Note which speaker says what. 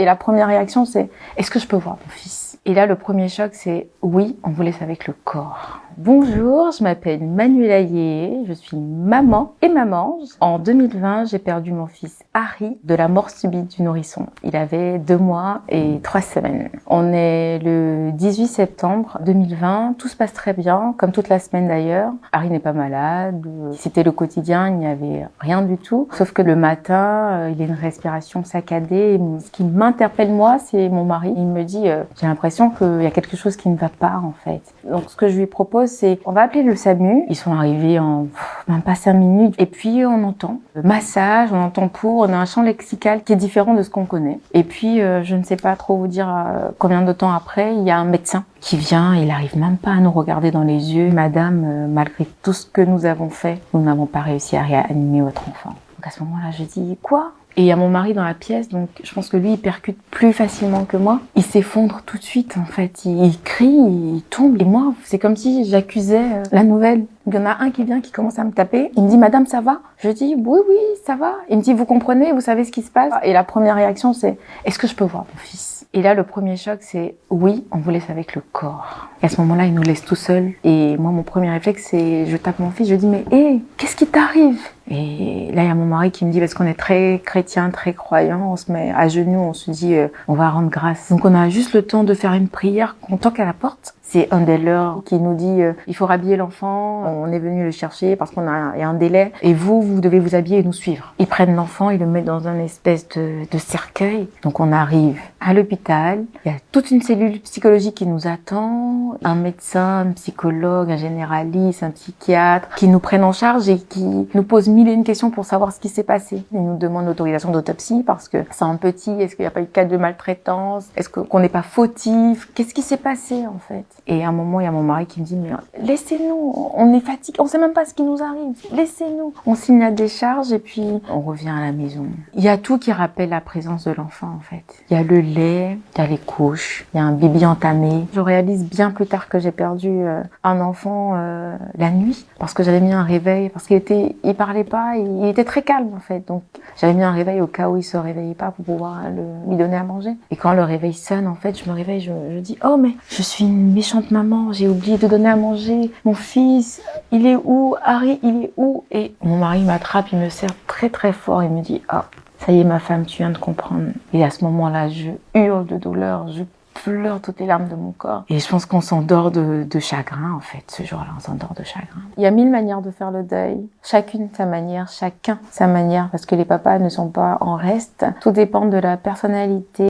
Speaker 1: Et la première réaction, c'est « Est-ce que je peux voir mon fils ?» Et là, le premier choc, c'est « Oui, on vous laisse avec le corps ». Bonjour, je m'appelle Manuela Yé, je suis maman et maman. En 2020, j'ai perdu mon fils Harry de la mort subite du nourrisson. Il avait 2 mois et 3 semaines. On est le 18 septembre 2020, tout se passe très bien, comme toute la semaine d'ailleurs. Harry n'est pas malade, c'était le quotidien, il n'y avait rien du tout. Sauf que le matin, il a une respiration saccadée. Et ce qui m'interpelle moi, c'est mon mari. Il me dit, j'ai l'impression qu'il y a quelque chose qui ne va pas en fait. Donc ce que je lui propose, c'est on va appeler le SAMU. Ils sont arrivés en même pas 5 minutes. Et puis on entend le massage, on entend on a un champ lexical qui est différent de ce qu'on connaît. Et puis je ne sais pas trop vous dire combien de temps après, il y a un médecin qui vient, il arrive même pas à nous regarder dans les yeux. Madame, malgré tout ce que nous avons fait, nous n'avons pas réussi à réanimer votre enfant. Donc à ce moment-là, je dis quoi ? Et il y a mon mari dans la pièce, donc je pense que lui, il percute plus facilement que moi. Il s'effondre tout de suite, en fait. Il crie, il tombe. Et moi, c'est comme si j'accusais la nouvelle. Il y en a un qui vient, qui commence à me taper. Il me dit, madame, ça va? Je dis, oui, oui, ça va. Il me dit, vous comprenez, vous savez ce qui se passe? Et la première réaction, c'est, est-ce que je peux voir mon fils? Et là, le premier choc, c'est, oui, on vous laisse avec le corps. Et à ce moment-là, il nous laisse tout seuls. Et moi, mon premier réflexe, c'est, je tape mon fils, je dis, mais hé, qu'est-ce qui t'arrive? Et là, il y a mon mari qui me dit, parce qu'on est très chrétien, très croyant, on se met à genoux, on se dit, on va rendre grâce. Donc on a juste le temps de faire une prière, qu'on toque à la porte. C'est un des leurs qui nous dit, il faut rhabiller l'enfant, on est venu le chercher parce il y a un délai, et vous devez vous habiller et nous suivre. Ils prennent l'enfant, ils le mettent dans une espèce de cercueil. Donc on arrive à l'hôpital, il y a toute une cellule psychologique qui nous attend, un médecin, un psychologue, un généraliste, un psychiatre, qui nous prennent en charge et qui nous posent 1001 questions pour savoir ce qui s'est passé. Ils nous demandent l'autorisation d'autopsie parce que c'est un petit, est-ce qu'il n'y a pas eu de cas de maltraitance, est-ce qu'on n'est pas fautif, qu'est-ce qui s'est passé en fait? Et à un moment, il y a mon mari qui me dit, mais laissez-nous, on est fatigué, on sait même pas ce qui nous arrive, laissez-nous. On signe la décharge et puis on revient à la maison. Il y a tout qui rappelle la présence de l'enfant en fait. Il y a le lait, il y a les couches, il y a un bibi entamé. Je réalise bien plus tard que j'ai perdu un enfant la nuit parce que j'avais mis un réveil, parce il parlait pas, il était très calme en fait. Donc j'avais mis un réveil au cas où il se réveillait pas pour pouvoir lui donner à manger. Et quand le réveil sonne en fait, je me réveille, je dis, oh mais je suis une méchante maman, j'ai oublié de donner à manger. Mon fils, il est où? Harry, il est où? Et mon mari m'attrape, il me serre très très fort, il me dit, ah, ça y est ma femme, tu viens de comprendre. Et à ce moment-là, je hurle de douleur, je pleure toutes les larmes de mon corps. Et je pense qu'on s'endort de chagrin, en fait. Ce jour-là, on s'endort de chagrin. Il y a 1000 manières de faire le deuil. Chacune sa manière, chacun sa manière, parce que les papas ne sont pas en reste. Tout dépend de la personnalité.